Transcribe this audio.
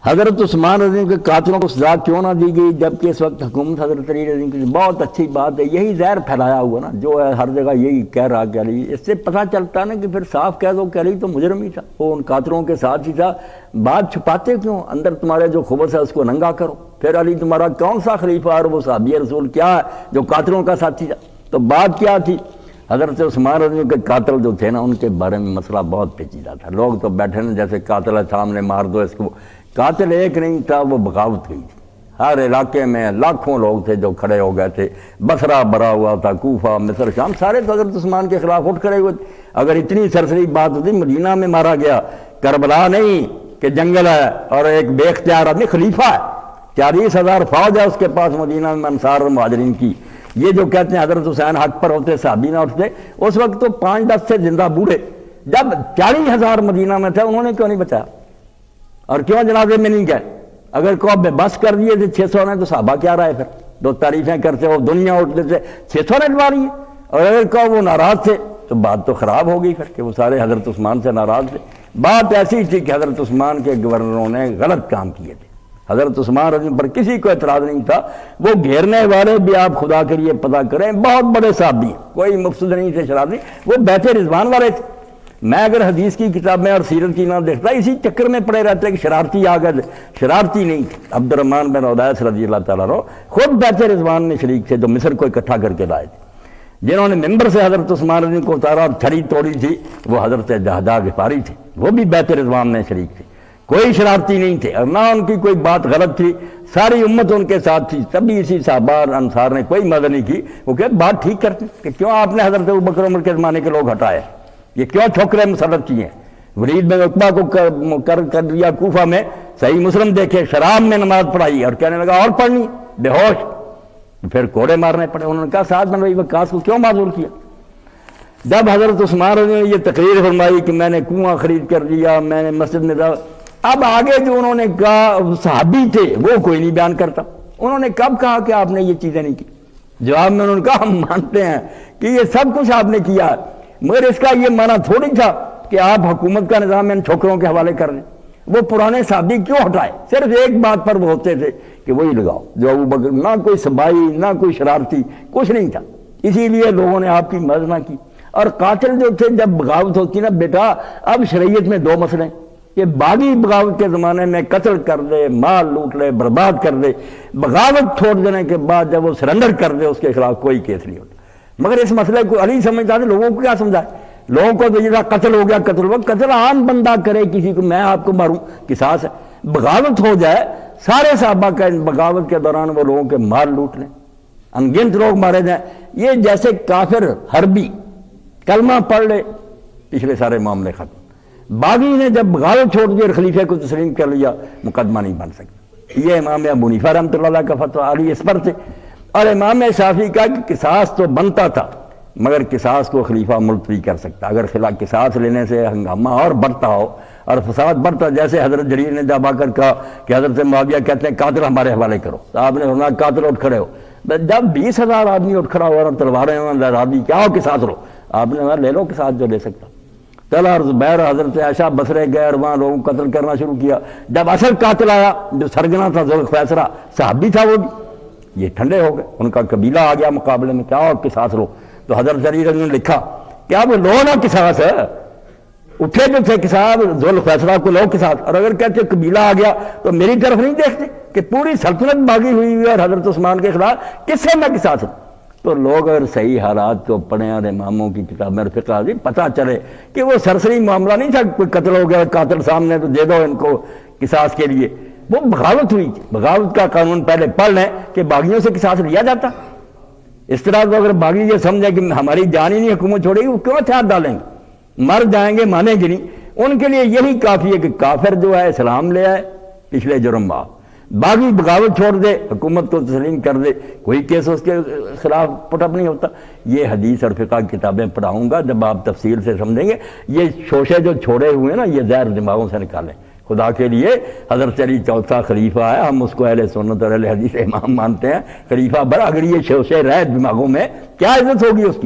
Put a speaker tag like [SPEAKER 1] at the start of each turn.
[SPEAKER 1] حضرت عثمان رضی اللہ عنہ کے قاتلوں کو سزا کیوں نہ دی گئی جبکہ اس وقت حکومت حضرت علی رضی اللہ عنہ کی؟ بہت اچھی بات ہے، یہی زہر پھیلایا ہوا نا، جو ہے ہر جگہ یہی کہہ رہا کہ علی، اس سے پتہ چلتا ہے نا کہ پھر صاف کہہ دو کہ علی تو مجرم ہی تھا، وہ ان قاتلوں کے ساتھ ہی تھا، بات چھپاتے کیوں؟ اندر تمہارے جو خبث ہے اس کو ننگا کرو، پھر علی تمہارا کون سا خلیفہ اور وہ صحابی رسول کیا ہے جو قاتلوں کا ساتھی تھا؟ تو بات کیا تھی؟ حضرت عثمان رضی اللہ عنہ کے قاتل جو تھے نا، ان کے بارے میں مسئلہ بہت پیچیدہ تھا۔ لوگ تو بیٹھے نا جیسے قاتل ہے سامنے مار دو اس کو، قاتل ایک نہیں تھا، وہ بغاوت ہوئی تھی۔ ہر علاقے میں لاکھوں لوگ تھے جو کھڑے ہو گئے تھے، بصرہ بھرا ہوا تھا، کوفہ، مصر، شام، سارے تو حضرت عثمان کے خلاف اٹھ کھڑے ہوئے تھے۔ اگر اتنی سرسری بات ہوتی، مدینہ میں مارا گیا، کربلا نہیں کہ جنگل ہے اور ایک بے اختیار آدمی خلیفہ ہے، 40,000 فوج ہے اس کے پاس مدینہ میں انصار اور مہاجرین کی۔ یہ جو کہتے ہیں حضرت حسین حق پر ہوتے صحابی نہ اٹھتے، اس وقت تو 5-10 سے زندہ بوڑھے، جب 40,000 مدینہ میں تھے انہوں نے کیوں نہیں بچایا؟ اور کیوں جنازے میں نہیں گئے؟ اگر کو بے بس کر دیے تھے 600 نے تو صحابہ کیا رہے؟ پھر دو تعریفیں کرتے ہو، دنیا اٹھتے تھے، 600 نے ڈوا رہی ہے، اور اگر کو وہ ناراض تھے تو بات تو خراب ہو گئی پھر کہ وہ سارے حضرت عثمان سے ناراض تھے۔ بات ایسی تھی کہ حضرت عثمان کے گورنروں نے غلط کام کیے تھے، حضرت عثمان رضی اللہ عنہ پر کسی کو اعتراض نہیں تھا۔ وہ گھیرنے والے بھی آپ خدا کے لیے پتہ کریں بہت بڑے صحابی ہیں، کوئی مفسد نہیں تھے، شرابی، وہ بیت رضوان والے تھے۔ میں اگر حدیث کی کتابیں اور سیرت کی نہ دیکھتا، اسی چکر میں پڑے رہتے کہ شرارتی آ گئے، شرارتی نہیں تھے۔ عبد الرحمن بن عدیس رضی اللہ تعالیٰ عنہ خود بیت رضوان میں شریک تھے، جو مصر کو اکٹھا کر کے لائے تھے۔ جنہوں نے ممبر سے حضرت عثمان رضی اللہ عنہ کو اتارا اور چھڑی توڑی تھی، وہ حضرت جہدہ غفاری تھے، وہ بھی بیت رضوان میں شریک تھے، کوئی شرارتی نہیں تھے، اور نہ ان کی کوئی بات غلط تھی، ساری امت ان کے ساتھ تھی۔ تبھی اسی صحابہ اور انصار نے کوئی مدد نہیں کی، وہ کہ بات ٹھیک کرتے کہ کیوں آپ نے حضرت ابوبکر عمر کے زمانے کے لوگ ہٹائے، یہ کیوں ٹھوکریں مسلط کیے ہیں؟ ولید بن عقبہ کو کر دیا کوفہ میں، صحیح مسلم دیکھے، شراب میں نماز پڑھائی اور کہنے لگا اور پڑھنی، بے ہوش، پھر کوڑے مارنے پڑے۔ انہوں نے کہا سعد بن ابی وقاص کو کیوں معذور کیا؟ جب حضرت عثمان نے یہ تقریر فرمائی کہ میں نے کنواں خرید کر دیا، میں نے مسجد میں، اب آگے جو انہوں نے کہا صحابی تھے وہ کوئی نہیں بیان کرتا۔ انہوں نے کب کہا کہ آپ نے یہ چیزیں نہیں کی؟ جواب میں انہوں نے کہا ہم مانتے ہیں کہ یہ سب کچھ آپ نے کیا ہے، مگر اس کا یہ معنی تھوڑی تھا کہ آپ حکومت کا نظام ان چھوکروں کے حوالے کر دیں۔ وہ پرانے صحابی کیوں ہٹائے؟ صرف ایک بات پر وہ ہوتے تھے کہ وہی لگاؤ جو ابوبکر، نہ کوئی سبائی، نہ کوئی شرارتی، کچھ نہیں تھا، اسی لیے لوگوں نے آپ کی مدد نہ کی۔ اور قاتل جو تھے، جب بغاوت ہوتی نا بیٹا، اب شریعت میں 2 مسئلے، یہ باغی بغاوت کے زمانے میں قتل کر دے، مال لوٹ لے، برباد کر دے، بغاوت چھوڑ دینے کے بعد جب وہ سرنڈر کر دے اس کے خلاف کوئی کیس نہیں ہوتا۔ مگر اس مسئلے کو علی سمجھتا تھا، لوگوں کو کیا سمجھائے؟ لوگوں کو تو یہ قتل ہو گیا، قتل عام بندہ کرے کسی کو، میں آپ کو ماروں، قصاص ہے۔ بغاوت ہو جائے، سارے صحابہ کا بغاوت کے دوران وہ لوگوں کے مال لوٹ لیں، انگنت لوگ مارے جائیں، یہ جیسے کافر حربی کلمہ پڑھ لے، پچھلے سارے معاملے ختم۔ باغی نے جب بغاوت چھوڑ دی اور خلیفے کو تسلیم کر لیا، مقدمہ نہیں بن سکتا۔ یہ امام ابو حنیفہ رحمۃ اللہ علیہ کا فتویٰ، علی اس پر تھے، اور امام شافعی کا کہ قصاص تو بنتا تھا، مگر قصاص کو خلیفہ ملتوی کر سکتا۔ اگر قصاص لینے سے ہنگامہ اور بڑھتا ہو اور فساد بڑھتا، جیسے حضرت جریر نے جب آ کر کہا کہ حضرت معاویہ کہتے ہیں قاتل ہمارے حوالے کرو، تو آپ نے فرمایا قاتل اٹھ کھڑے ہو۔ جب 20,000 آدمی اٹھ کھڑا ہوا اور تلواریں لہرادی، کیا ہو قصاص لو، آپ نے کہا لے لو قصاص جو لے سکتا۔ طلحہ اور زبیر حضرت عائشہ بصرے گئے اور وہاں لوگوں کو قتل کرنا شروع کیا۔ جب اصل قاتل آیا جو سرگنا تھا، ذوالخویسرہ صحابی تھا، وہ بھی یہ ٹھنڈے ہو گئے، ان کا قبیلہ آ گیا مقابلے میں، کیا ہو قصاص لو۔ تو حضرت جریر نے لکھا کیا وہ لو نا قصاص ہے، اٹھے جو تھے قصاص، ذوالخویسرہ کو لو قصاص، اور اگر کہتے قبیلہ آ گیا تو میری طرف نہیں دیکھتے کہ پوری سلطنت باغی ہوئی ہوئی اور حضرت عثمان کے خلاف، کس سے میں قصاص ہوں؟ تو لوگ اگر صحیح حالات کو پڑھیں اور اماموں کی کتابیں اور فقہ بھی پتہ چلے کہ وہ سرسری معاملہ نہیں تھا، کوئی قتل ہو گیا، قاتل سامنے تو دے دو ان کو قصاص کے لیے، وہ بغاوت ہوئی تھی۔ بغاوت کا قانون پہلے پڑھ لیں کہ باغیوں سے قصاص لیا جاتا۔ اس طرح تو اگر باغی یہ سمجھے کہ ہماری جان ہی نہیں حکومت چھوڑے گی، وہ کیوں ہتھیار ڈالیں گے؟ مر جائیں گے، مانیں گے نہیں۔ ان کے لیے یہی کافی ہے کہ کافر جو ہے اسلام لے آئے، پچھلے جرم معاف، باغی بغاوت چھوڑ دے، حکومت کو تسلیم کر دے، کوئی کیس اس کے خلاف پٹ اپ نہیں ہوتا۔ یہ حدیث اور فقہ کتابیں پڑھاؤں گا، جب آپ تفصیل سے سمجھیں گے۔ یہ شوشے جو چھوڑے ہوئے ہیں نا، یہ زہر دماغوں سے نکالیں خدا کے لیے۔ حضرت علی چوتھا خلیفہ ہے، ہم اس کو اہل سنت اور اہل حدیث امام مانتے ہیں، خلیفہ بڑا، اگر یہ شوشے رہے دماغوں میں کیا عزت ہوگی اس کی؟